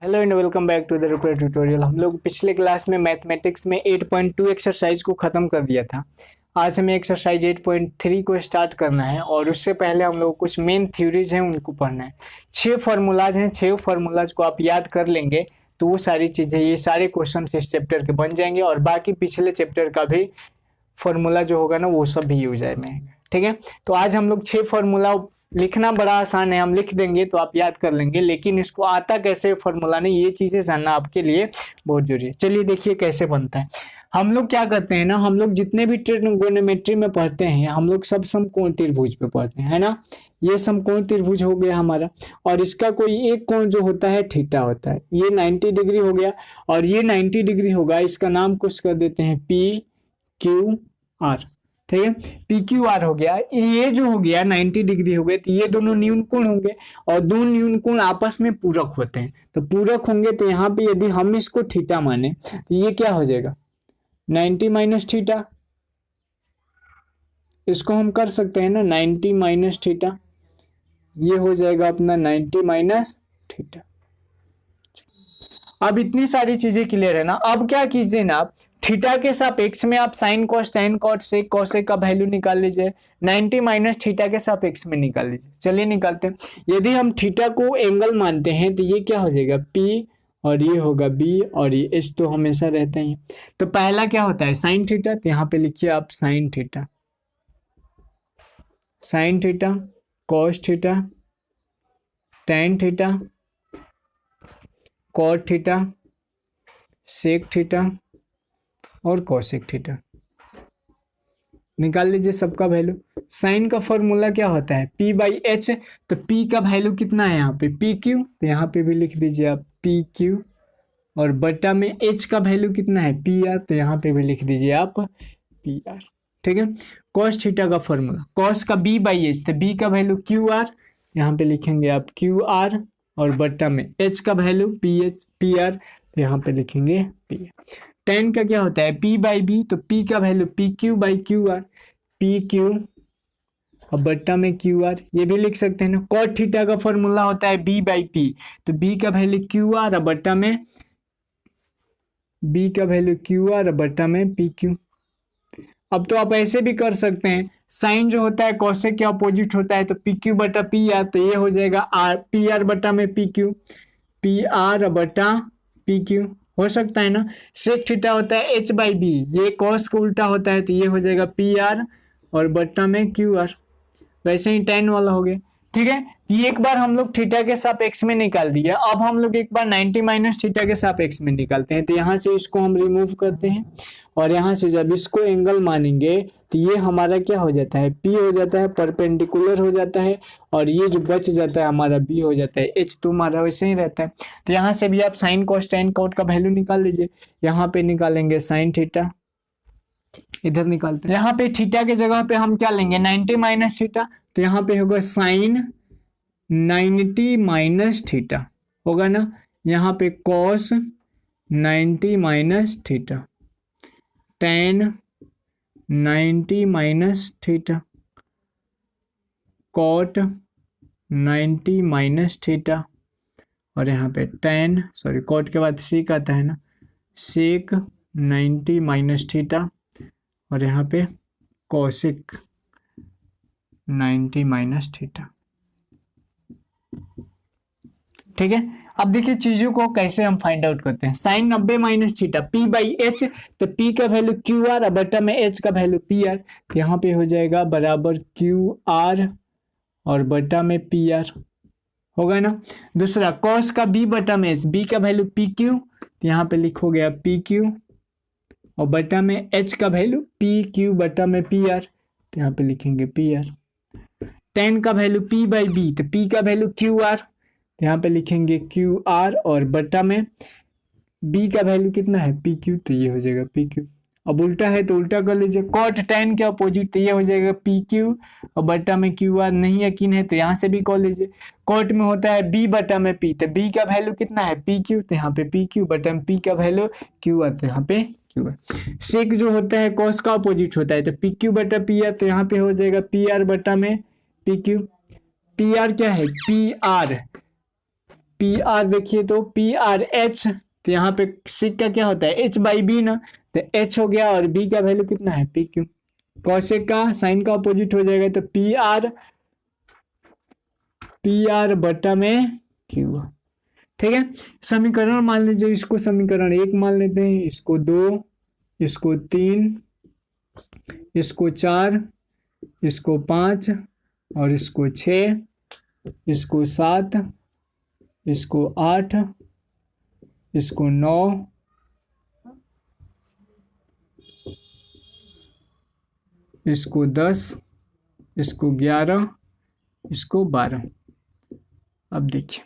Hello and welcome back to the repair tutorial. हम लोग पिछले क्लास में मैथमेटिक्स में 8.2 एक्सरसाइज को ख़त्म कर दिया था। आज हमें एक्सरसाइज 8.3 को स्टार्ट करना है और उससे पहले हम लोग कुछ मेन थ्योरीज हैं उनको पढ़ना है। 6 फार्मूलाज हैं, 6 फार्मूलाज को आप याद कर लेंगे तो वो सारी चीज़ें, ये सारे क्वेश्चन इस चैप्टर के बन जाएंगे और बाकी पिछले चैप्टर का भी फार्मूला जो होगा ना वो सब भी यूज आएंगे। ठीक है, तो आज हम लोग 6 फार्मूला, लिखना बड़ा आसान है, हम लिख देंगे तो आप याद कर लेंगे, लेकिन इसको आता कैसे फार्मूला नहीं, ये चीजें जानना आपके लिए बहुत जरूरी है। चलिए देखिए कैसे बनता है। हम लोग क्या करते हैं ना, हम लोग जितने भी ट्रिग्नोमेट्री में पढ़ते हैं हम लोग सब समकोण त्रिभुज पे पढ़ते हैं, है ना। ये समकोण त्रिभुज हो गया हमारा और इसका कोई एक कोण जो होता है थीटा होता है। ये 90 डिग्री हो गया और ये 90 डिग्री होगा, इसका नाम कुछ कर देते हैं पी क्यू आर। ठीक है, पी क्यू आर हो गया। ये जो हो गया 90 डिग्री हो गए तो ये दोनों न्यून कोण होंगे और दो न्यून कोण आपस में पूरक होते हैं, तो पूरक होंगे तो यहाँ पे यदि हम इसको थीटा माने तो ये क्या हो जाएगा 90 माइनस थीटा। इसको हम कर सकते हैं ना 90 माइनस थीटा, ये हो जाएगा अपना 90 माइनस थीटा। अब इतनी सारी चीजें क्लियर है ना। अब क्या कीजिए ना, आप थीटा के सापेक्ष में आप sine cos tan cot sec cosec का वैल्यू निकाल लीजिए, 90 माइनस थीटा के सापेक्ष में निकाल लीजिए। चलिए निकालते हैं। यदि हम थीटा को एंगल मानते हैं तो ये क्या हो जाएगा पी और ये होगा बी और ये एच तो हमेशा रहते हैं। तो पहला क्या होता है साइन थीटा, तो यहाँ पे लिखिए आप sine theta, sine theta, cos theta, tan theta, cot theta, sec theta और कोसेक थीटा। निकाल लीजिए सबका वैल्यू। साइन का फॉर्मूला क्या होता है पी बाई एच, तो पी का वैल्यू कितना है यहाँ पे पी क्यू, तो यहाँ पे भी लिख दीजिए आप पी क्यू और बटा में एच का वैल्यू कितना है पी आर, तो यहाँ पे भी लिख दीजिए आप पी आर। ठीक है, कॉस थीटा का फॉर्मूला कॉस का बी बाई एच, तो बी का वैल्यू क्यू आर, यहाँ पे लिखेंगे आप क्यू आर और बटा में एच का value P H P R, तो यहाँ पे लिखेंगे पी आर। टेन का क्या होता है पी बाई बी, तो पी का value P Q by Q R, P Q और बट्टा में क्यू आर, ये भी लिख सकते हैं ना। कॉट थीटा का फॉर्मूला होता है बी बाई पी, तो बी का वैल्यू क्यू आर और बट्टा में बी का वैल्यू क्यू आर और बट्टा में पी क्यू। अब तो आप ऐसे भी कर सकते हैं, साइन जो होता है कोसेक के अपोजिट होता है, तो पी क्यू बटा पी आर, तो ये हो जाएगा आर पी आर बटा में पी क्यू, पी आर बटा पी क्यू हो सकता है ना। सेक थीटा होता है एच बाई बी, ये कॉस का उल्टा होता है, तो ये हो जाएगा पी आर और बट्टा में क्यू आर। वैसे ही टेन वाला हो गया। ठीक है, ये एक बार हम लोग थीटा के सापेक्ष में निकाल दिया। अब हम लोग एक बार 90 माइनस थीटा के सापेक्ष में निकालते हैं, तो यहाँ से इसको हम रिमूव करते हैं और यहाँ से जब इसको एंगल मानेंगे तो ये हमारा क्या हो जाता है P हो जाता है, परपेंडिकुलर हो जाता है और ये जो बच जाता है हमारा B हो जाता है, H तो हमारा वैसे ही रहता है। तो यहाँ से भी आप साइन कॉस टेन कॉट का वैल्यू निकाल लीजिए। यहाँ पे निकालेंगे साइन थीटा, इधर निकालते हैं। यहाँ पे थीटा के जगह पे हम क्या लेंगे 90 माइनस थीटा, तो यहाँ पे होगा साइन 90 माइनस थीटा होगा ना। यहाँ पे cos 90 minus theta, tan 90 minus theta, cot 90 minus theta और यहाँ पे टेन कॉट के बाद सेक आता है ना, सेक 90 माइनस थीटा और यहाँ पे कॉसेक 90 माइनस थीटा। ठीक है, अब देखिए चीजों को कैसे हम फाइंड आउट करते हैं। Sine 90 minus theta P by H, तो पी का वैल्यू क्यू आर और बटा में एच का वैल्यू पी आर, यहाँ पे हो जाएगा बराबर क्यू आर और बटा में पी आर होगा ना। दूसरा कॉस का बी बटा में एच, बी का वैल्यू पी क्यू, तो यहाँ पे लिखो गया पी क्यू और बटा में एच का वैल्यू पी क्यू बटा में पी आर, तो यहाँ पे लिखेंगे पी आर। टेन का वैल्यू पी बाई बी, तो पी का वैल्यू क्यू आर, यहाँ पे लिखेंगे क्यू आर और बटा में बी का वैल्यू कितना है पी क्यू, तो ये हो जाएगा पी क्यू। अब उल्टा है तो उल्टा कर लीजिए, कॉट टेन के अपोजिट, तो ये हो जाएगा पी क्यू और बटा में क्यू आर। नहीं यकीन है तो यहाँ से भी कर लीजिए, कॉट में होता है बी बटा में पी, तो बी का वैल्यू कितना है पी क्यू, तो यहाँ पे पी क्यू बटा में पी का वैल्यू क्यू आर, तो यहाँ पे क्यू आर। सेक जो होता है कॉस का अपोजिट होता है, तो पी क्यू बटा पी आर, तो यहाँ पे हो जाएगा पी आर बटा में पी क्यू। पी आर क्या है पी आर, पी आर देखिए तो पी आर एच, तो यहाँ पे सिक का क्या होता है एच बाई बी ना, तो एच हो गया और बी का वैल्यू कितना है पी क्यू। कॉसेक का साइन का अपोजिट हो जाएगा तो पी आर बटा में क्यू। ठीक है, समीकरण मान लीजिए इसको समीकरण 1 मान लेते हैं, इसको 2, इसको 3, इसको 4, इसको 5 और इसको 6, इसको 7, इसको 8, इसको 9, इसको 10, इसको 11, इसको 12। अब देखिए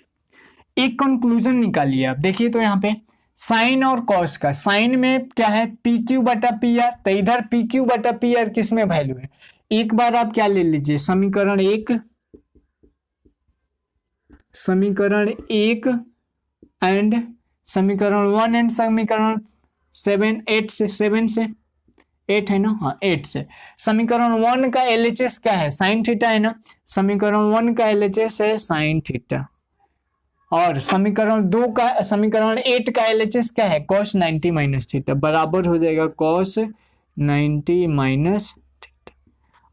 एक कंक्लूजन निकालिए आप, देखिए तो यहाँ पे साइन और कॉस का, साइन में क्या है पी क्यू बटा पी आर, तो इधर पी क्यू बटा पी आर किस में वैल्यू है। एक बार आप क्या ले लीजिए समीकरण 1 एंड समीकरण 1 एंड समीकरण 7 8 है ना, हाँ 8 से समीकरण 1 का एलएचएस क्या है साइन थीटा है ना, समीकरण 1 का एलएचएस है साइन थीटा, और समीकरण 8 का एलएचएस क्या है cos 90 माइनस थीटा, बराबर हो जाएगा cos 90 माइनस थीटा।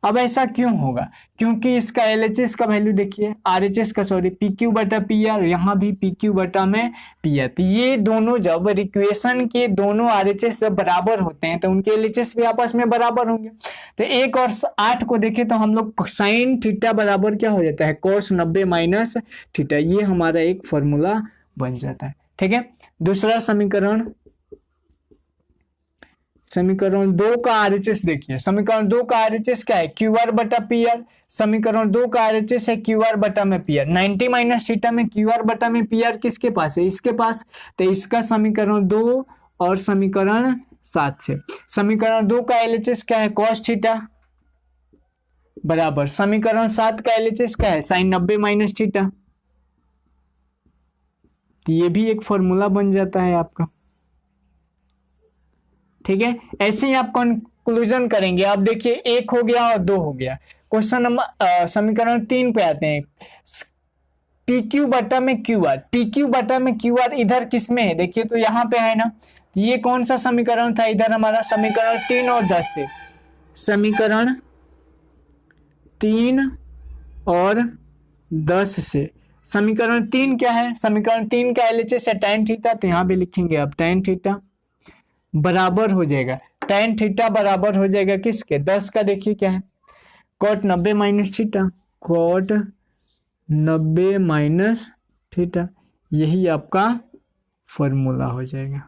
अब ऐसा क्यों होगा, क्योंकि इसका एलएचएस का वैल्यू देखिए आरएचएस का सॉरी पी क्यू बटा पी आर, यहाँ भी पी क्यू बटा में पी आर, तो ये दोनों जब इक्वेशन के दोनों आरएचएस जब बराबर होते हैं तो उनके एलएचएस भी आपस में बराबर होंगे। तो 1 और 8 को देखें तो हम लोग साइन थीटा बराबर क्या हो जाता है cos 90 माइनस थीटा, ये हमारा एक फॉर्मूला बन जाता है। ठीक है, दूसरा समीकरण 2 का आरएचएस देखिए, समीकरण 2 का आरएचएस क्या है क्यू आर बटा पी आर, समीकरण 2 का आरएचएस है क्यू आर बटा में पी आर, 90 माइनस थीटा में क्यू आर बटा में पी आर किसके पास है इसके पास, तो इसका समीकरण 2 और समीकरण 7 से, समीकरण 2 का एलएचएस क्या है cos थीटा बराबर, समीकरण 7 का एलएचएस क्या है साइन 90 माइनस थीटा, तो ये भी एक फॉर्मूला बन जाता है आपका। ठीक है, ऐसे ही आप कंक्लूजन करेंगे। आप देखिए 1 हो गया और 2 हो गया। क्वेश्चन नंबर समीकरण 3 पे आते हैं, पी क्यू बटा में क्यू आर, पी क्यू बटा में क्यू आर इधर किस में है देखिए तो यहाँ पे है ना, ये कौन सा समीकरण था इधर हमारा समीकरण 3 और 10 से, समीकरण 3 और 10 से, समीकरण 3 क्या है, समीकरण 3 का एलएचएस है tan थीटा, तो यहाँ भी लिखेंगे आप tan थीटा बराबर हो जाएगा, tan थीटा बराबर हो जाएगा किसके 10 का, देखिए क्या है cot 90 minus theta, cot 90 minus theta, यही आपका फॉर्मूला हो जाएगा।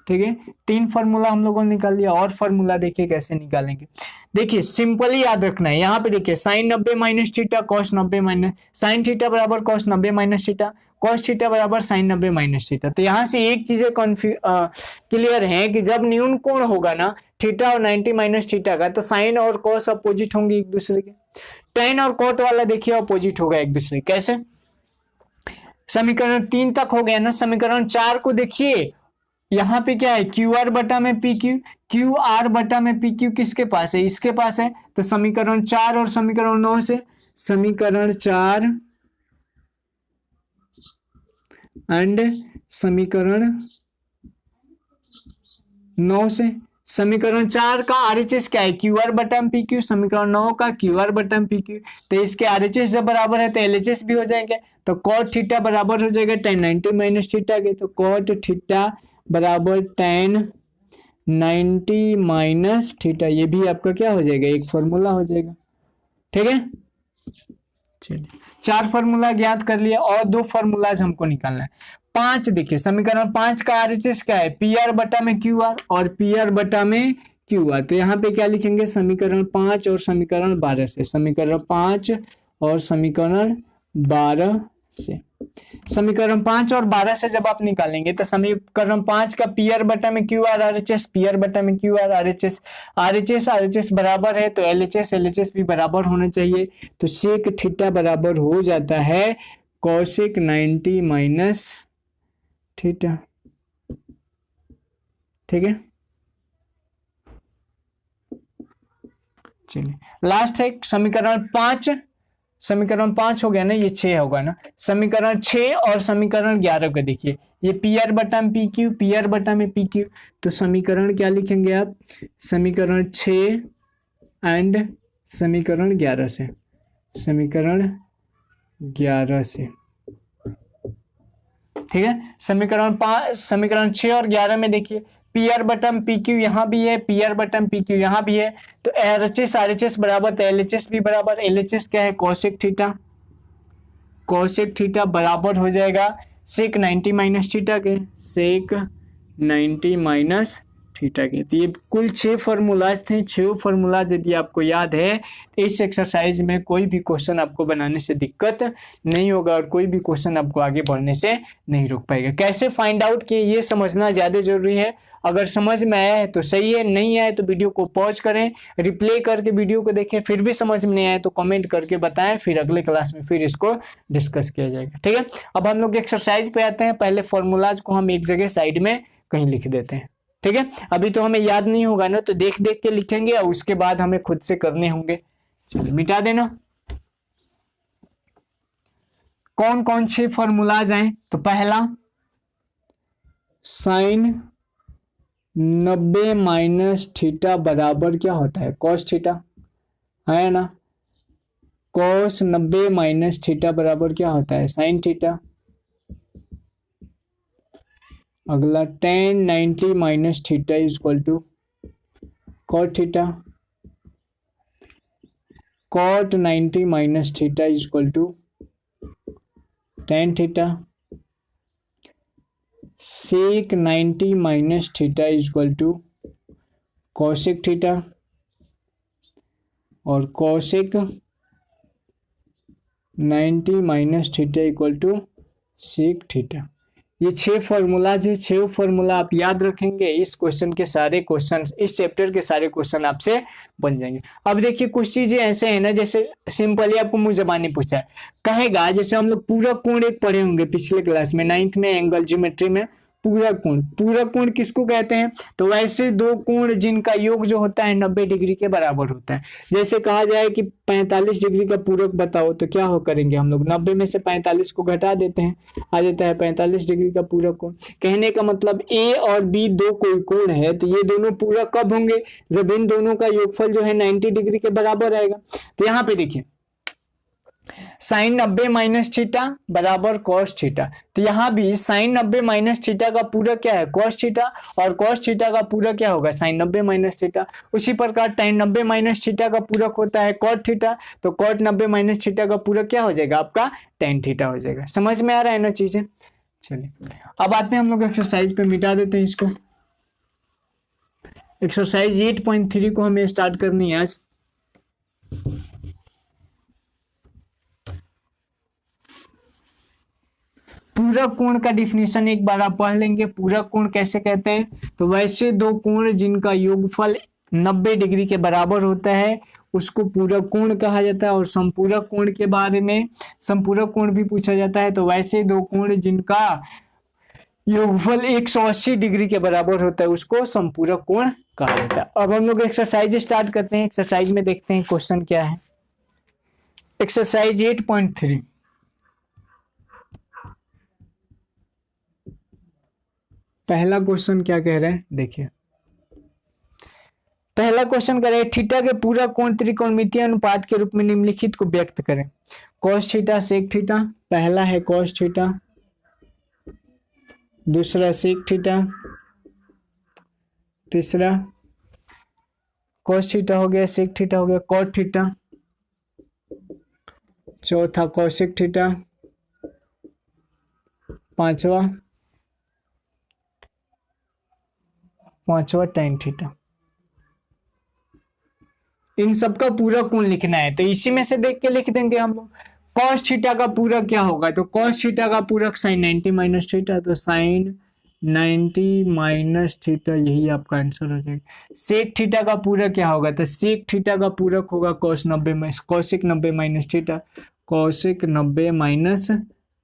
ठीक है, 3 फॉर्मूला हम लोगों ने निकाल लिया, और फॉर्मूला देखिए कैसे निकालेंगे। देखिए सिंपली याद रखना है, यहाँ पे देखिए sine 90 minus theta cos 90 minus sine theta बराबर cos 90 minus theta, cos theta बराबर साइन 90 माइनस थीटा। तो यहाँ से एक चीजें क्लियर है कि जब न्यून कोण होगा ना थीटा और 90 माइनस थीटा का, तो साइन और cos अपोजिट होंगे एक दूसरे के, tan और cot वाला देखिए अपोजिट होगा एक दूसरे, कैसे, समीकरण 3 तक हो गया ना। समीकरण 4 को देखिए, यहाँ पे क्या है क्यू आर बटा में पी क्यू, क्यू आर बटा में पी क्यू किसके पास है इसके पास है, तो समीकरण 4 और समीकरण 9 से, समीकरण 4 एंड समीकरण 9 से, समीकरण 4 का आरएचएस क्या है क्यू आर बटा में पी क्यू, समीकरण 9 का क्यू आर बटा में पी क्यू, तो इसके आरएचएस जब बराबर है तो एलएचएस भी हो जाएंगे, तो cot थीटा बराबर हो जाएगा tan 90 माइनस थीटा के, तो cot थीटा बराबर tan 90 माइनस थीटा, ये भी आपका क्या हो जाएगा एक फॉर्मूला हो जाएगा। ठीक है, चलिए 4 फॉर्मूला ज्ञात कर लिया, और 2 फॉर्मूलाज हमको निकालना है। 5 देखिए, समीकरण 5 का आरएचएस क्या है पी आर बटा में क्यू आर और पी आर बटा में क्यू आर, तो यहाँ पे क्या लिखेंगे समीकरण 5 और समीकरण 12 से, समीकरण 5 और समीकरण 12 से, समीकरण 5 और 12 से जब आप निकालेंगे तो समीकरण 5 का पी आर बटा में Q R RHS, P R बटा में क्यू आर आरएचएस, आरएचएस बराबर है तो एलएचएस भी बराबर होना चाहिए, तो सेक थीटा बराबर हो जाता है कोसेक 90 माइनस थीटा। ठीक है, चलिए लास्ट है समीकरण 5 समीकरण 5 हो गया ना, ये 6 होगा ना। समीकरण 6 और समीकरण 11 को देखिए, ये पी आर बटा में पी क्यू, पी आर बटा में पी क्यू, तो समीकरण क्या लिखेंगे आप, समीकरण 6 एंड समीकरण 11 से, समीकरण 11 से, ठीक है। समीकरण 5, समीकरण 6 और 11 में देखिए, पी आर बटम पी क्यू यहाँ भी है, पी आर बटम पी क्यू यहाँ भी है, तो आर एच एस बराबर, तो एल एच एस भी बराबर, एल एच एस क्या है, कोसेक थीटा, कोसेक थीटा बराबर हो जाएगा सेक 90 माइनस थीटा के, सेक 90 माइनस थीटा के। तो ये कुल 6 फार्मूलाज थे। 6 फार्मूलाज यदि आपको याद है तो इस एक्सरसाइज में कोई भी क्वेश्चन आपको बनाने से दिक्कत नहीं होगा और कोई भी क्वेश्चन आपको आगे बढ़ने से नहीं रोक पाएगा। कैसे फाइंड आउट किए ये समझना ज़्यादा जरूरी है। अगर समझ में आया है तो सही है, नहीं आया तो वीडियो को पॉज करें, रिप्ले करके वीडियो को देखें, फिर भी समझ में नहीं आया तो कमेंट करके बताएं, फिर अगले क्लास में फिर इसको डिस्कस किया जाएगा, ठीक है। अब हम लोग एक्सरसाइज पे आते हैं। पहले फॉर्मूलाज को हम एक जगह साइड में कहीं लिख देते हैं, ठीक है। अभी तो हमें याद नहीं होगा ना, तो देख देख के लिखेंगे और उसके बाद हमें खुद से करने होंगे। चलिए मिटा देना। कौन कौन 6 फॉर्मूलाज हैं, तो पहला साइन 90 माइनस थीटा बराबर क्या होता है, कॉस थीटा, है ना। कॉस 90 माइनस थीटा बराबर क्या होता है, साइन थीटा। अगला tan 90 minus theta is equal to cot theta, cot 90 minus theta is equal to tan theta, sec 90 minus theta is equal to cosec theta, और cosec 90 minus theta equal to sec theta. ये 6 formulas है। 6 formula आप याद रखेंगे, इस question के सारे question, इस चैप्टर के सारे क्वेश्चन आपसे बन जाएंगे। अब देखिए कुछ चीजें ऐसे है ना, जैसे सिंपली आपको मुंह जबानी पूछा है, कहेगा जैसे हम लोग पूरा कोण एक पढ़े होंगे पिछले क्लास में 9th में एंगल ज्योमेट्री में, पूरा कोण, पूरा कोण किसको कहते हैं, तो वैसे दो कोण जिनका योग जो होता है 90 डिग्री के बराबर होता है। जैसे कहा जाए कि 45 डिग्री का पूरक बताओ, तो क्या हो करेंगे हम लोग, 90 में से 45 को घटा देते हैं, आ जाता है 45 डिग्री का पूरक कोण। कहने का मतलब ए और बी दो कोई कोण है, तो ये दोनों पूरक कब होंगे, जब इन दोनों का योगफल जो है 90 डिग्री के बराबर आएगा। तो यहाँ पे देखिए साइन 90 माइनस थीटा बराबर कॉस थीटा, तो यहाँ भी साइन 90 माइनस थीटा का पूरक क्या है, कॉस थीटा, और कॉस थीटा का पूरक क्या होगा, साइन 90 माइनस थीटा। उसी प्रकार tan 90 माइनस थीटा का पूरक होता है कॉट थीटा, तो कॉट 90 माइनस थीटा का पूरक क्या हो जाएगा, आपका tan थीटा हो जाएगा। समझ में आ रहा है ना चीजें। चलिए अब आते हैं हम लोग एक्सरसाइज पे, मिटा देते हैं इसको। एक्सरसाइज 8.3 को हमें स्टार्ट करनी है आज। पूरक कोण का डिफिनेशन एक बार आप पढ़ लेंगे। पूरक कोण कैसे कहते हैं, तो वैसे दो कोण जिनका योगफल 90 डिग्री के बराबर होता है उसको पूरक कोण कहा जाता है। और संपूरक कोण के बारे में, संपूरक कोण भी पूछा जाता है, तो वैसे दो कोण जिनका योगफल 180 डिग्री के बराबर होता है उसको संपूरक कोण कहा जाता है। अब हम लोग एक्सरसाइज स्टार्ट करते हैं। एक्सरसाइज में देखते हैं क्वेश्चन क्या है। एक्सरसाइज 8.3, पहला क्वेश्चन क्या कह रहे हैं देखिए। पहला क्वेश्चन कह रहे हैं थीटा के पूरा कोण त्रिकोणमितीय अनुपात के रूप में निम्नलिखित को व्यक्त करें। कॉस थीटा सेक थीटा, पहला है कॉस थीटा, दूसरा सेक थीटा, तीसरा कॉस थीटा हो गया, सेक थीटा हो गया, कॉट थीटा, चौथा कॉसेक थीटा, पांचवा tan थीटा। इन सबका पूरा कोण लिखना है, तो इसी में से देख के लिख देंगे हम लोग। कॉस थीटा का पूरक क्या होगा, तो कॉस थीटा का पूरक साइन 90 माइनस थीटा, तो साइन 90 माइनस थीटा, यही आपका आंसर हो जाएगा। सेक थीटा का पूरक क्या होगा, तो सेक थीटा का पूरक होगा कॉस 90 में cosec 90 minus theta, cosec 90 minus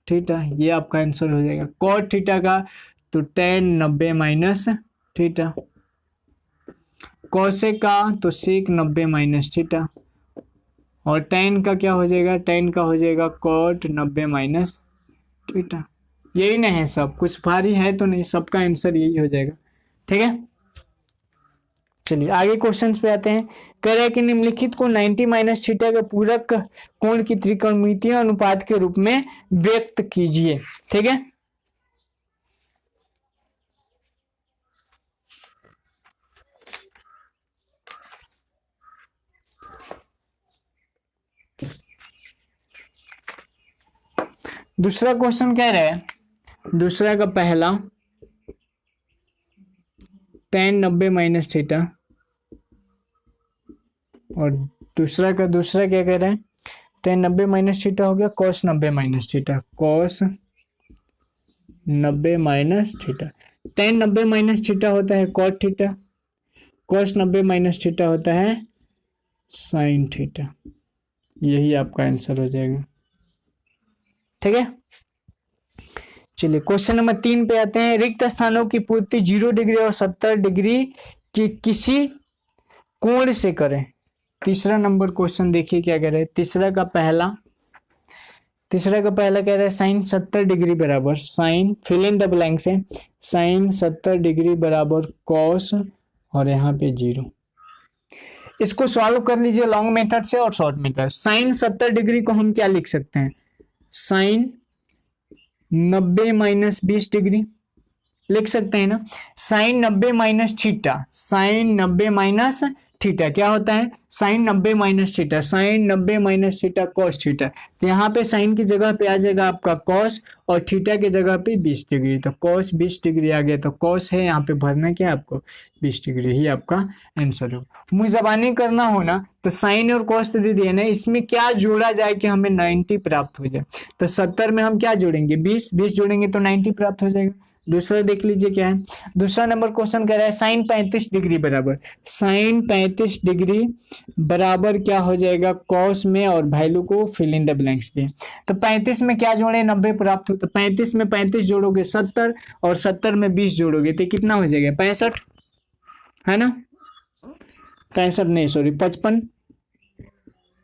theta, ये आपका आंसर हो जाएगा। कॉट थीटा का तो tan 90 माइनस थीटा, कॉसेक का तो सेक 90 माइनस थीटा, और tan का क्या हो जाएगा, tan का हो जाएगा cot 90 माइनस थीटा। यही ना है, सब कुछ भारी है तो नहीं, सबका आंसर यही हो जाएगा। ठीक है, चलिए आगे क्वेश्चंस पे आते हैं। कह रहा है कि निम्नलिखित को 90 माइनस थीटा के पूरक कोण की त्रिकोणमितीय अनुपात के रूप में व्यक्त कीजिए। ठीक है, दूसरा क्वेश्चन कह रहा है, दूसरा का पहला tan 90 माइनस थीटा, और दूसरा क्या कह रहा है, tan 90 माइनस थीटा हो गया cos 90 minus theta, cos 90 minus theta. tan 90 minus theta होता है cot theta, cos 90 minus theta होता है sin थीटा। यही आपका आंसर हो जाएगा। ठीक है, चलिए क्वेश्चन नंबर 3 पे आते हैं। रिक्त स्थानों की पूर्ति 0 डिग्री और 70 डिग्री की किसी कोण से करें। तीसरा नंबर क्वेश्चन देखिए क्या कह रहे हैं। तीसरा का पहला कह रहा है साइन 70 डिग्री बराबर sine, fill in the blanks है, साइन 70 डिग्री बराबर कॉस और यहाँ पे 0। इसको सॉल्व कर लीजिए लॉन्ग मेथड से और शॉर्ट मेथड। साइन 70 डिग्री को हम क्या लिख सकते हैं, साइन 90 माइनस 20 डिग्री लिख सकते हैं ना। Sine 90 minus theta, sine 90 minus theta क्या होता है, sine 90 minus theta, sine 90 minus theta cos theta. तो यहाँ पे साइन की जगह पे आ जाएगा आपका कॉस और थीटा की जगह पे 20 डिग्री, तो कॉस 20 डिग्री आ गया, तो कॉस है यहाँ पे भरना क्या आपको 20 डिग्री ही आपका आंसर होगा। मुजबानी करना हो ना तो साइन और कॉस दे दिए ना, इसमें क्या जोड़ा जाए कि हमें 90 प्राप्त हो जाए। तो 70 में हम क्या जोड़ेंगे 20 जोड़ेंगे तो 90 प्राप्त हो जाएगा। दूसरा देख लीजिए क्या है। दूसरा नंबर क्वेश्चन कह रहा है साइन 35 डिग्री बराबर, साइन 35 डिग्री बराबर क्या हो जाएगा कॉस में, और वैल्यू को फिल इन द ब्लैंक्स दिए। तो 35 में क्या जोड़े 90 प्राप्त हो, तो 35 में 35 जोड़ोगे 70 और 70 में 20 जोड़ोगे तो कितना हो जाएगा 65 है ना, 65 नहीं सॉरी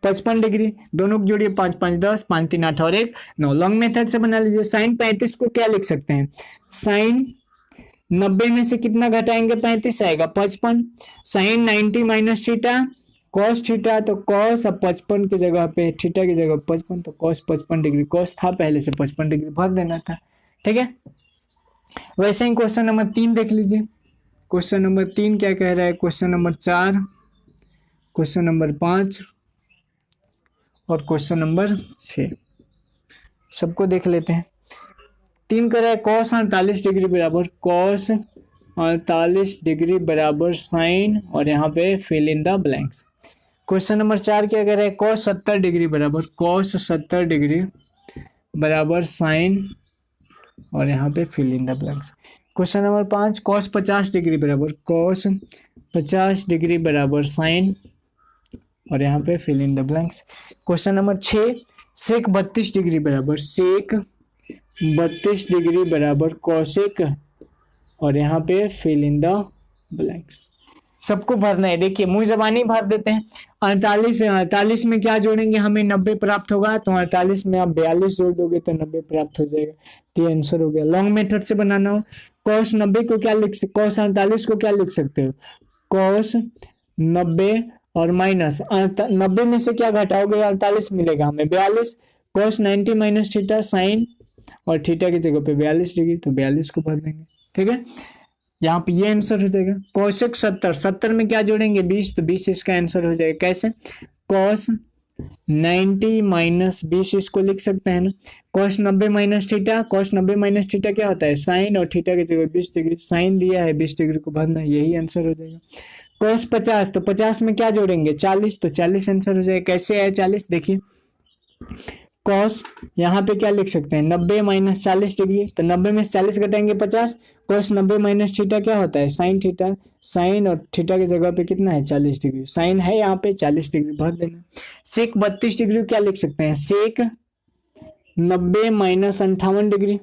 55 डिग्री। दोनों को जोड़िए 5 5 10, 5 3 8 और 1 9। लॉन्ग मेथड से बना लीजिए। साइन 35 को क्या लिख सकते हैं, साइन 90 में से कितना घटाएंगे 35 आएगा 55। Sine 90 minus theta cos theta, तो कॉस अब 55 की जगह पे थीटा की जगह 55, तो कॉस 55 डिग्री, कॉस था पहले से 55 डिग्री भर देना था। ठीक है, वैसे ही क्वेश्चन नंबर 3 देख लीजिए। क्वेश्चन नंबर 3 क्या कह रहा है, क्वेश्चन नंबर 4, क्वेश्चन नंबर 5 और क्वेश्चन नंबर 6 सबको देख लेते हैं। 3 कर रहा है कॉस 48 डिग्री बराबर कॉस 48 डिग्री बराबर साइन और यहाँ पे fill in the blanks. Question number 4 क्या कर रहा है कॉस 70 डिग्री बराबर कॉस 70 डिग्री बराबर साइन और यहाँ पे fill in the blanks. Question number 5 cos 50 degree बराबर कॉस 50 डिग्री बराबर साइन और यहाँ पे fill in the blanks. Question number 6 sec 32 degree बराबर सेक 32 डिग्री बराबर कॉसेक और यहाँ पे फिल इन द ब्लैंक्स। सबको भरना है। देखिए मुंह जबानी भर देते हैं। 48 में क्या जोड़ेंगे हमें 90 प्राप्त होगा, तो 48 में आप 42 जोड़ दोगे तो 90 प्राप्त हो जाएगा। तो ये आंसर हो गया। लॉन्ग मेथड से बनाना हो कॉस 90 को क्या लिख सकते, कॉस 48 को क्या लिख सकते हो, कॉस 90 और माइनस 90 में से क्या घटाओगे 48 मिलेगा हमें 42, कॉस 90 माइनस थीटा साइन और थीटा की जगह पे 42 डिग्री, तो 42 को भर देंगे। ठीक है, यहाँ पे ये आंसर हो जाएगा। कॉसेक 70 में क्या जोड़ेंगे 20, तो 20 इसका आंसर हो जाएगा। कैसे, कॉस 90 माइनस 20 इसको लिख सकते हैं ना। Cos 90 minus theta, cos 90 minus theta क्या होता है साइन और थीटा की जगह 20 डिग्री, साइन दिया है 20 डिग्री को भरना, यही आंसर हो जाएगा। कॉस 50, तो 50 में क्या जोड़ेंगे 40, तो 40 आंसर हो जाएगा। कैसे है 40, देखिए कॉस यहाँ पे क्या लिख सकते हैं 90 माइनस 40 डिग्री, तो 90 में 40 घटाएंगे 50, कॉस 90 माइनस थीटा क्या होता है साइन थीटा, साइन और थीटा की जगह पे कितना है 40 डिग्री, साइन है यहाँ पे 40 डिग्री भर देना। सेक 32 डिग्री क्या लिख सकते हैं, सेक 90 माइनस 58 डिग्री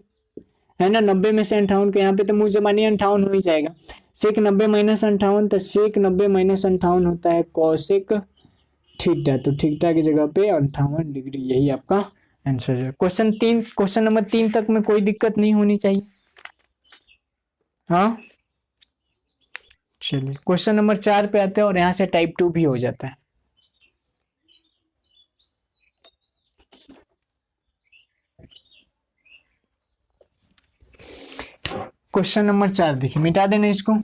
है ना, 90 में से 58 के यहाँ पे तो मुँह जबानी 58 हो ही जाएगा। सेक 90 माइनस 58, तो सेक 90 माइनस 58 होता है कॉसेक थीटा, तो थीटा की जगह पे 58 डिग्री, यही आपका आंसर है। क्वेश्चन नंबर 3 तक में कोई दिक्कत नहीं होनी चाहिए। हाँ चलिए क्वेश्चन नंबर 4 पे आते हैं और यहाँ से टाइप 2 भी हो जाता है। क्वेश्चन नंबर 4 देखिए, मिटा देना इसको।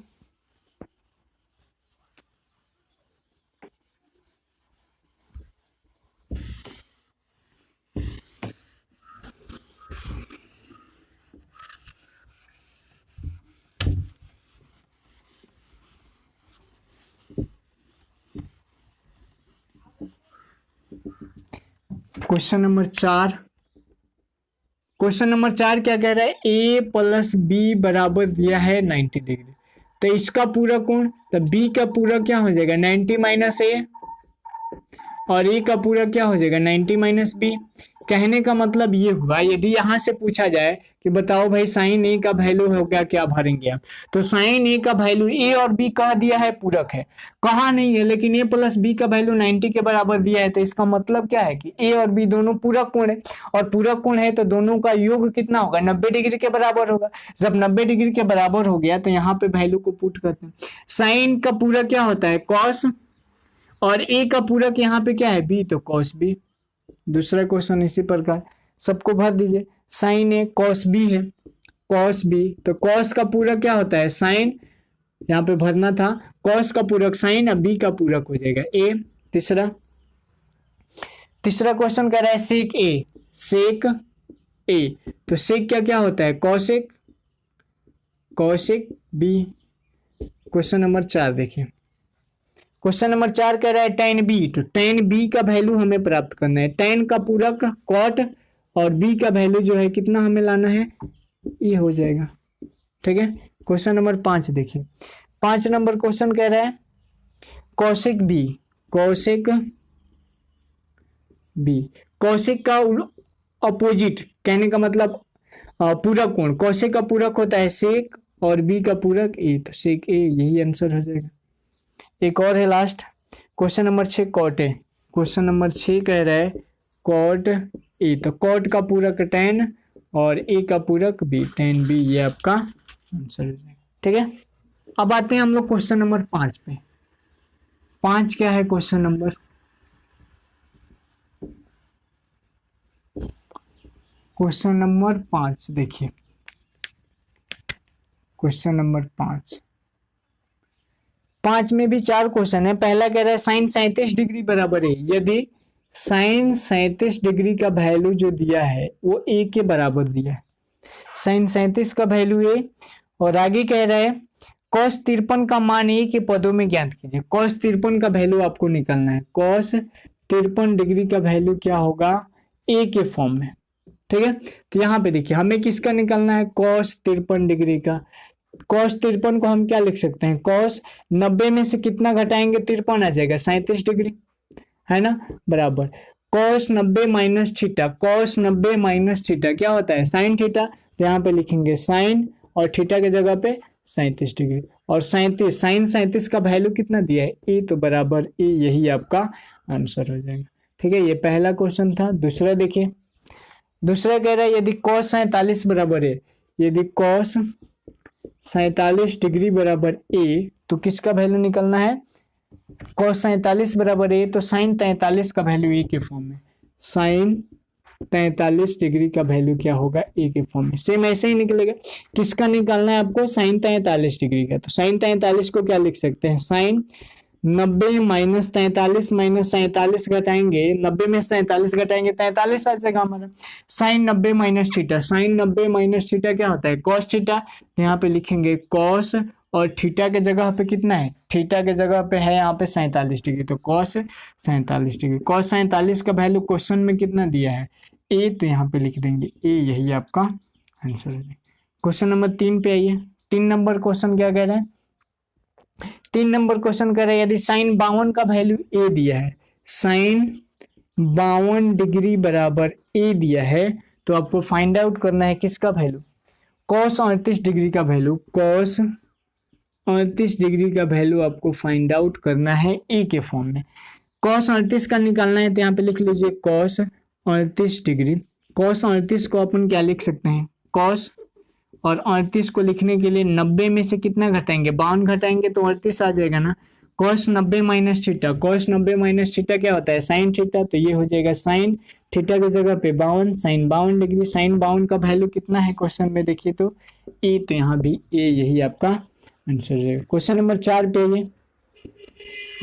क्वेश्चन नंबर 4, क्वेश्चन नंबर 4 क्या कह रहा है, ए प्लस बी बराबर दिया है 90 डिग्री, तो इसका पूरा कोण, तो बी का पूरा क्या हो जाएगा 90 माइनस ए, और ए का पूरा क्या हो जाएगा 90 माइनस बी। कहने का मतलब ये हुआ, यदि यहां से पूछा जाए कि बताओ भाई साइन ए का वैल्यू होगा क्या, भरेंगे आप, तो साइन ए का वैल्यू, ए और बी कह दिया है पूरक है, कहा नहीं है, लेकिन ए प्लस बी का वैल्यू 90 के बराबर दिया है, तो इसका मतलब क्या है कि ए और बी दोनों पूरक कोण है, और पूरक कोण है तो दोनों का योग कितना होगा 90 डिग्री के बराबर होगा। जब 90 डिग्री के बराबर हो गया तो यहाँ पे वैल्यू को पुट करते हैं। साइन का पूरा क्या होता है कॉस, और ए का पूरक यहाँ पे क्या है बी, तो कॉस बी। दूसरा क्वेश्चन इसी प्रकार सबको भर दीजिए, साइन ए कॉस बी है, कॉस बी, तो कॉस का पूरक क्या होता है साइन, यहाँ पे भरना था, कॉस का पूरक साइन, अब बी का पूरक हो जाएगा ए। तीसरा क्वेश्चन कह रहा है सेक ए, सेक ए, तो सेक क्या क्या होता है cosec, cosec B. Question number 4 देखिए, क्वेश्चन नंबर 4 कह रहा है tan बी, तो tan बी का वैल्यू हमें प्राप्त करना है, tan का पूरक cot, और b का वैल्यू जो है कितना हमें लाना है, ये हो जाएगा। ठीक है, क्वेश्चन नंबर 5 देखिए, 5 नंबर क्वेश्चन कह रहा है कौशिक बी, कौशिक बी, कौशिक का अपोजिट, कहने का मतलब पूरक कोण, कौशिक का पूरक होता है सेक, और बी का पूरक ए, तो सेक ए, यही आंसर हो जाएगा। एक और है last, question number 6 cot A, question number 6 कह रहा है कॉट ए, तो कॉट का पूरक tan और ए का पूरक बी, tan बी, ये आपका आंसर है। ठीक है, अब आते हैं हम लोग क्वेश्चन नंबर 5 पे। 5 क्या है क्वेश्चन नंबर, क्वेश्चन नंबर 5 देखिए, क्वेश्चन नंबर 5 में भी 4 क्वेश्चन है। पहला कह रहा है साइन 37 डिग्री बराबर है, यदि साइन 37 डिग्री का वैल्यू जो दिया है वो ए के बराबर दिया है, साइन 37 का वैल्यू ए, और आगे कह रहा है cos 53 का मान ए के पदों में ज्ञात कीजिए। cos 53 का वैल्यू आपको निकालना है, cos 53 डिग्री का वैल्यू क्या होगा ए के फॉर्म में। ठीक है, तो यहाँ पे देखिए हमें किसका निकालना है cos 53 डिग्री का, cos 53 को हम क्या लिख सकते हैं, cos 90 में से कितना घटाएंगे 53 आ जाएगा 37 डिग्री, है ना, बराबर cos 90 minus theta, cos 90 minus theta क्या होता है साइन थीटा, तो यहाँ पे लिखेंगे साइन और थीटा की जगह पे 37 डिग्री, और 37 साइन 37 का वैल्यू कितना दिया है ए, तो बराबर ए, यही आपका आंसर हो जाएगा। ठीक है, ये पहला क्वेश्चन था। दूसरा देखिए, दूसरा कह रहा है यदि cos 47 बराबर है, यदि cos 47 डिग्री बराबर ए, तो किसका वैल्यू निकलना है, cos 47 बराबर ए, तो साइन 43 का वैल्यू ए के फॉर्म में, साइन 43 डिग्री का वैल्यू क्या होगा ए के फॉर्म में, सेम ऐसे ही निकलेगा। किसका निकालना है आपको, साइन 43 डिग्री का, तो साइन 43 को क्या लिख सकते हैं, साइन 90 माइनस 43 माइनस 47 घटाएंगे, 90 में 47 घटाएंगे 43 आ जाएगा हमारा, sine 90 minus theta, sine 90 minus theta क्या होता है कॉस थीटा, तो यहाँ पे लिखेंगे कॉस, और थीटा के जगह पे कितना है, थीटा के जगह पे है यहाँ पे 47 डिग्री, तो कॉस 47 डिग्री, कॉस 47 का वैल्यू क्वेश्चन में कितना दिया है ए, तो यहाँ पे लिख देंगे ए, यही आपका आंसर है। क्वेश्चन नंबर 3 पे आइए, 3 नंबर क्वेश्चन क्या कह रहे हैं, 3 नंबर क्वेश्चन कह रहे हैं यदि साइन 52 का वैल्यू ए दिया है, साइन 52 डिग्री बराबर ए दिया है, तो आपको फाइंड आउट करना है किसका वैल्यू, cos 38 डिग्री का वैल्यू, cos 38 डिग्री का वैल्यू आपको फाइंड आउट करना है ए के फॉर्म में। कॉस 38 का निकालना है तो यहाँ पे लिख लीजिए कॉस 38 डिग्री। कॉस 38 को अपन क्या लिख सकते हैं, कॉस, और 38 को लिखने के लिए 90 में से कितना घटाएंगे, 52 घटाएंगे तो 38 आ जाएगा ना। Cos 90 minus theta, cos 90 minus theta क्या होता है, साइन थीटा, तो ये हो जाएगा साइन थीटा की जगह पे 52, साइन 52 डिग्री। साइन 52 का वैल्यू कितना है क्वेश्चन में देखिए तो ए, तो यहाँ भी ए, यही आपका आंसर है। क्वेश्चन नंबर 4 पे ये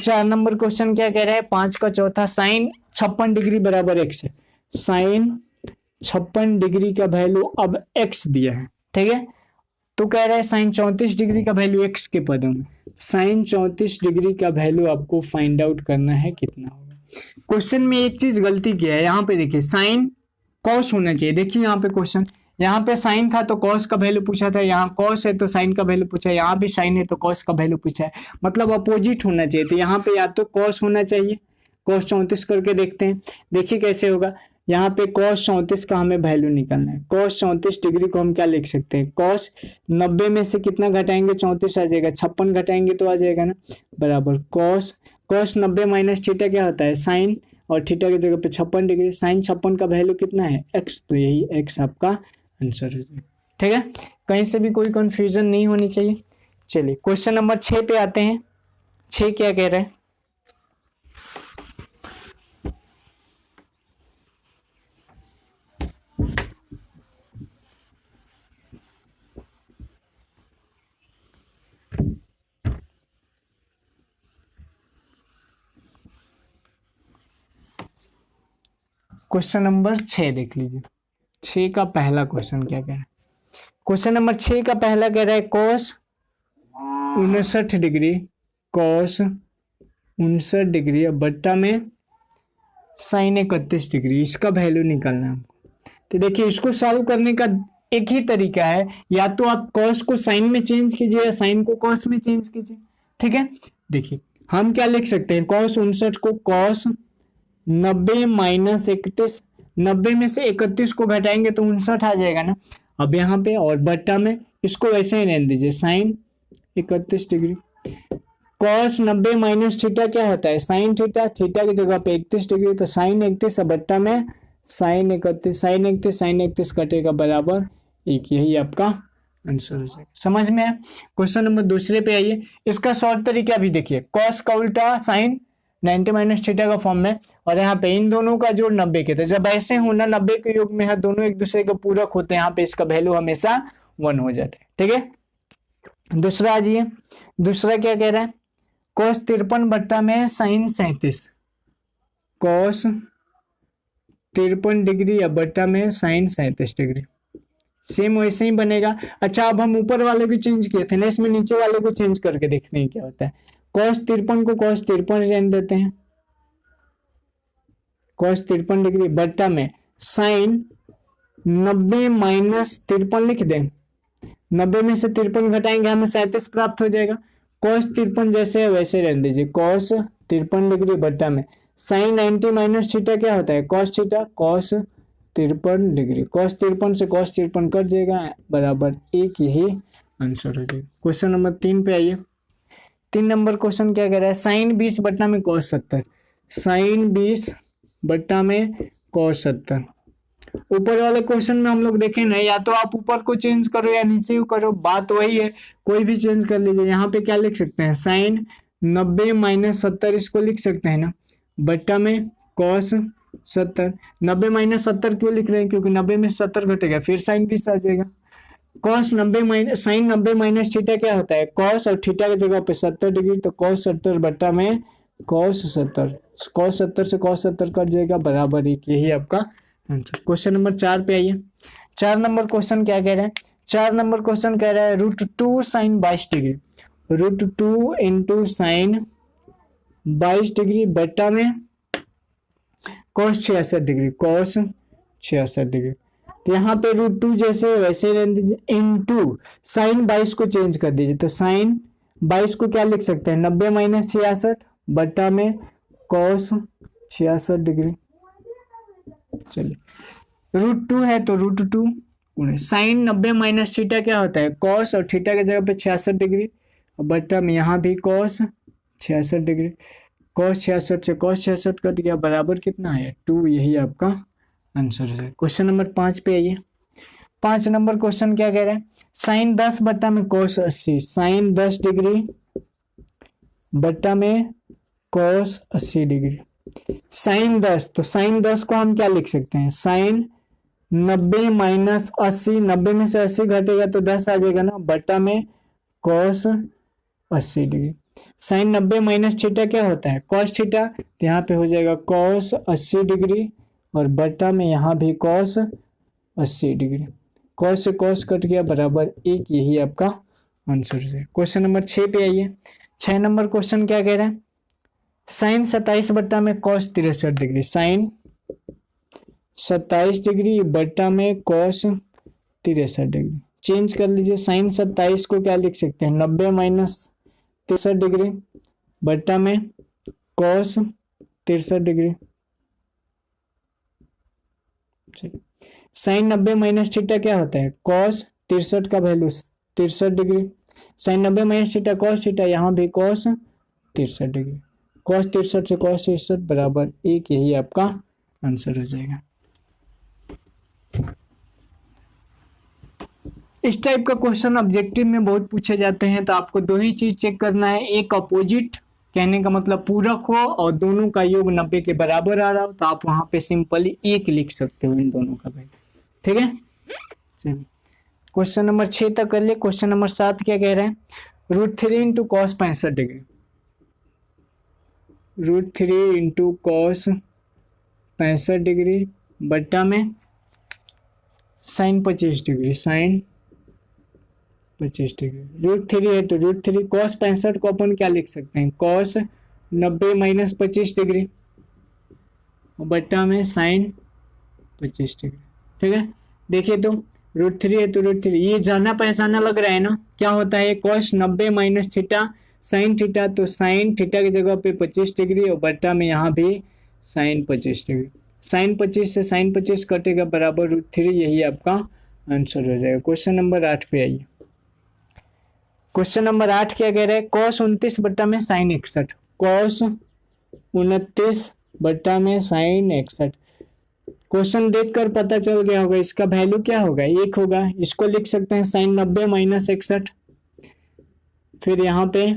4 नंबर क्वेश्चन क्या कह रहा है, 5 का चौथा, साइन 56 डिग्री बराबर एक्स है। साइन 56 डिग्री का वैल्यू अब एक्स दिया है, ठीक है, तो कह रहा है साइन 34 डिग्री का वैल्यू एक्स के पदों में। साइन 34 डिग्री का वैल्यू आपको फाइंड आउट करना है कितना होगा। क्वेश्चन में एक चीज गलती किया है, यहाँ पे देखिए साइन कॉस होना चाहिए। देखिए यहाँ पे क्वेश्चन, यहाँ पे साइन था तो कॉस का वैल्यू पूछा था, यहाँ कॉस है तो साइन का वैल्यू पूछा है, यहाँ भी साइन है तो कॉस का वैल्यू पूछा है, मतलब अपोजिट होना चाहिए। तो यहाँ पे या तो कॉस होना चाहिए, कॉस 34 करके देखते हैं, देखिए कैसे होगा। यहाँ पे कॉस 34 का हमें वैल्यू निकालना है। कॉस 34 डिग्री को हम क्या लिख सकते हैं, कॉस 90 में से कितना घटाएंगे, 34 आ जाएगा, 56 घटाएंगे तो आ जाएगा ना, बराबर कॉस 90 माइनस थीटा क्या होता है, साइन, और थीटा की जगह पे 56 डिग्री, साइन 56 का वैल्यू कितना है, एक्स, तो यही एक्स आपका आंसर है। ठीक है, कहीं से भी कोई कंफ्यूजन नहीं होनी चाहिए। चलिए क्वेश्चन नंबर 6 पे आते हैं। 6 क्या कह रहा है, क्वेश्चन नंबर 6 देख लीजिए। 6 का पहला क्वेश्चन क्या कह रहा है, क्वेश्चन नंबर 6 का पहला कह रहा है कॉस 59 डिग्री, कॉस 59 डिग्री बट्टा में साइन 31 डिग्री, इसका वैल्यू निकालना है हमको। तो देखिए इसको सॉल्व करने का एक ही तरीका है, या तो आप कॉस को साइन में चेंज कीजिए या साइन को कॉस में चेंज कीजिए। ठीक है, देखिए हम क्या लिख सकते हैं, कॉस 59 को कॉस 90 माइनस 31, 90 में से 31 को घटाएंगे तो 59 आ जाएगा ना। अब यहाँ पे और बट्टा में इसको वैसे ही रहने दीजिए, sine 31 degree, cos 90 minus theta क्या होता है, साइन थीटा, थीटा की जगह पे 31 डिग्री, तो साइन 31 बट्टा में साइन 31, साइन 31 साइन 31 कटेगा बराबर 1, यही आपका आंसर हो जाएगा। समझ में है। क्वेश्चन नंबर दूसरे पे आइए, इसका शॉर्ट तरीका भी देखिए, कॉस का उल्टा साइन 90 माइनस थीटा का फॉर्म में, और यहाँ पे इन दोनों का जोड़ 90 के थे, जब ऐसे होना 90 के योग में है, दोनों एक दूसरे के पूरक होते हैं, यहाँ पे इसका वैल्यू हमेशा 1 हो जाता है। ठीक है, दूसरा आ जाइए, दूसरा क्या कह रहा है, कॉस 53 बट्टा में साइन 37, कॉस 53 डिग्री या बट्टा में साइन 37 डिग्री, सेम वैसे ही बनेगा। अच्छा अब हम ऊपर वाले को चेंज किए थे ना, इसमें नीचे वाले को चेंज करके देखते हैं क्या होता है। कॉस 53 को कॉस 53 रहने देते हैं, कॉस 53 डिग्री बट्टा में साइन 90 माइनस 53 लिख दें, 90 में से 53 घटाएंगे हमें 37 प्राप्त हो जाएगा। कॉस 53 जैसे है वैसे रहने दीजिए, कॉस 53 डिग्री बट्टा में साइन 90 माइनस थीटा क्या होता है, cos theta, cos 53 degree, cos 53 से कॉस 53 कट जाएगा बराबर 1, यही आंसर हो जाएगा। क्वेश्चन नंबर 3 पे आइए। 3 नंबर क्वेश्चन क्या कह रहा है, साइन 20 बट्टा में कॉस 70, साइन 20 बट्टा में कॉस 70। ऊपर वाले क्वेश्चन में हम लोग देखें ना, या तो आप ऊपर को चेंज करो या नीचे करो, बात वही है, कोई भी चेंज कर लीजिए। यहाँ पे क्या लिख सकते हैं, साइन 90 माइनस 70 इसको लिख सकते हैं ना, बट्टा में कॉस 70। 90 माइनस 70 क्यों लिख रहे हैं, क्योंकि 90 में 70 घटेगा, फिर साइन 20 आ जाएगा। Cos 90 minus sine 90 minus theta क्या होता है, कॉस, और थीटा की जगह पे 70 डिग्री, तो कॉस 70 बट्टा में कॉस 70, कॉस 70 से कॉस 70 कट जाएगा बराबर 1, यही आपका आंसर। क्वेश्चन नंबर 4 पे आइए। 4 नंबर क्वेश्चन क्या कह रहा है, 4 नंबर क्वेश्चन कह रहा है √2 sine 22 degree, √2 into sine 22 degree बट्टा में कॉस 66 डिग्री, कॉस 66 डिग्री। तो यहाँ पे √2 जैसे वैसे रहने दीजिए, इंटू साइन 22 को चेंज कर दीजिए, तो साइन 22 को क्या लिख सकते हैं, 90 माइनस 66 बट्टा में कॉस 66 डिग्री। चलिए √2 है तो √2 साइन 90 माइनस थीटा क्या होता है, कॉस, और थीटा की जगह पे 66 डिग्री, और बट्टा में यहाँ भी कॉस 66 डिग्री। cos 66 से cos 66 कट गया, बराबर कितना है 2, यही आपका आंसर है। क्वेश्चन नंबर 5 पे आइए। 5 नंबर क्वेश्चन क्या कह रहा है, साइन 10 बट्टा में cos 80, साइन 10 डिग्री बट्टा में cos 80 डिग्री, साइन 10, तो साइन 10 को हम क्या लिख सकते हैं, साइन 90 माइनस 80, 90 में से 80 घटेगा तो 10 आ जाएगा ना, बट्टा में cos 80 degree. Sine 90 minus theta क्या होता है, cos थीटा, तो यहाँ पे हो जाएगा cos 80 डिग्री और बट्टा में यहाँ भी cos 80 डिग्री। cos से cos कट गया, बराबर 1, यही आपका आंसर है। क्वेश्चन नंबर 6 पे आइए। 6 नंबर क्वेश्चन क्या कह रहा है, साइन 27 बट्टा में cos 63 डिग्री, साइन 27 डिग्री बट्टा में cos 63 डिग्री। चेंज कर लीजिए, साइन 27 को क्या लिख सकते हैं, 90 माइनस 63 डिग्री बट्टा में cos 63 degree. Sine 90 minus theta क्या होता है, cos 63 का value 63 degree, sine 90 minus theta cos theta, यहाँ भी cos 63 डिग्री, cos 63 से cos 63 बराबर 1, यही आपका आंसर हो जाएगा। इस टाइप का क्वेश्चन ऑब्जेक्टिव में बहुत पूछे जाते हैं, तो आपको दो ही चीज चेक करना है, एक अपोजिट कहने का मतलब पूरक हो और दोनों का योग 90 के बराबर आ रहा हो, तो आप वहां पे सिंपली 1 लिख सकते हो इन दोनों का वैल्यू। ठीक है, चलिए क्वेश्चन नंबर 6 तक कर ले। क्वेश्चन नंबर 7 क्या कह रहे हैं, √3 into cos 65 degree, √3 into cos 65 degree बट्टा में साइन 25 डिग्री, साइन 25 डिग्री। √3 है तो √3, cos 65 को अपन क्या लिख सकते हैं, cos 90 माइनस 25 डिग्री बट्टा में साइन 25 डिग्री। ठीक है, देखिए तो √3 है तो √3, ये जाना पहचाना लग रहा है ना, क्या होता है cos 90 minus theta sine theta, तो साइन थीटा की जगह पे 25 डिग्री और बट्टा में यहाँ भी साइन 25 डिग्री, साइन 25 से साइन 25 कटेगा, बराबर √3, यही आपका आंसर हो जाएगा। क्वेश्चन नंबर 8 पे आइए। क्वेश्चन नंबर 8 क्या कह रहे हैं, cos 29 बट्टा में साइन 61, cos 29 बट्टा में साइन 61। क्वेश्चन देखकर पता चल गया होगा इसका वैल्यू क्या होगा, 1 होगा। इसको लिख सकते हैं साइन 90 माइनस 61, फिर यहाँ पे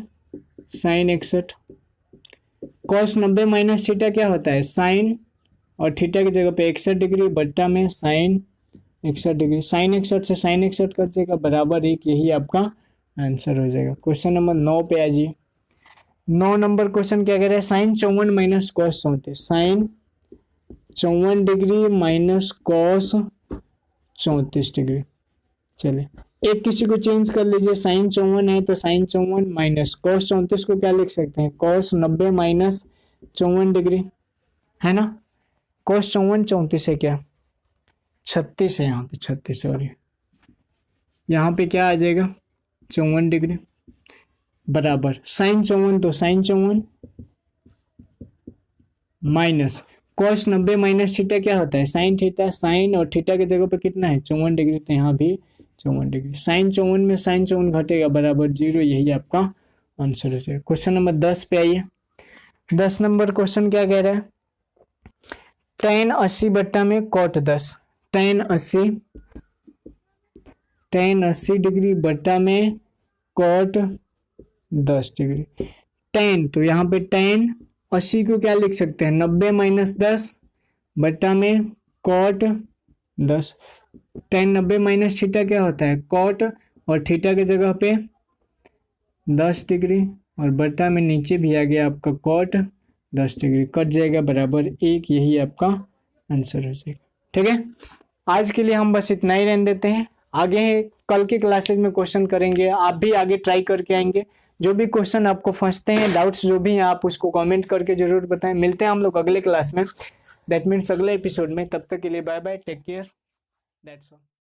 साइन 61। cos 90 माइनस थीटा क्या होता है, साइन और थीटा की जगह पे 61 डिग्री बट्टा में साइन 61 डिग्री, साइन 61 से साइन 61 कर देगा, बराबर 1, यही आपका आंसर हो जाएगा। क्वेश्चन नंबर 9 पे आ जाइए। 9 नंबर क्वेश्चन क्या कह रहा है, sine 54 minus cos 34, sine 54 degree minus cos 34 degree. चलिए एक किसी को चेंज कर लीजिए, साइन 54 है तो साइन 54 माइनस cos 34 को क्या लिख सकते हैं, cos 90 माइनस 54 डिग्री, है ना। cos 54 34 है क्या, 36 है, यहाँ पे 36, सॉरी, यहाँ पे क्या आ जाएगा 54 डिग्री बराबर साइन 54, तो sine 54 minus cos 90 minus theta क्या होता है, साइन थीटा, साइन और थीटा की जगह पे कितना है 54 डिग्री, तो यहाँ भी 54 डिग्री, साइन 54 में साइन 54 घटेगा, बराबर 0, यही आपका आंसर हो जाएगा। क्वेश्चन नंबर 10 पे आइए। 10 नंबर क्वेश्चन क्या कह रहा है, tan 80 बट्टा में cot 10, tan 80 डिग्री बट्टा में cot 10 डिग्री। tan, तो यहाँ पे tan 80 को क्या लिख सकते हैं, 90 माइनस 10 बट्टा में cot 10। tan 90 माइनस थीटा क्या होता है, cot, और थीटा की जगह पे 10 डिग्री और बट्टा में नीचे भी आ गया आपका cot 10 डिग्री, कट जाएगा, बराबर 1, यही आपका आंसर हो जाएगा। ठीक है, आज के लिए हम बस इतना ही रहने देते हैं, आगे कल के क्लासेस में क्वेश्चन करेंगे, आप भी आगे ट्राई करके आएंगे। जो भी क्वेश्चन आपको फंसते हैं, डाउट्स जो भी हैं, आप उसको कमेंट करके जरूर बताएं। मिलते हैं हम लोग अगले क्लास में, दैट मीन्स अगले एपिसोड में। तब तक के लिए bye bye, take care, that's all.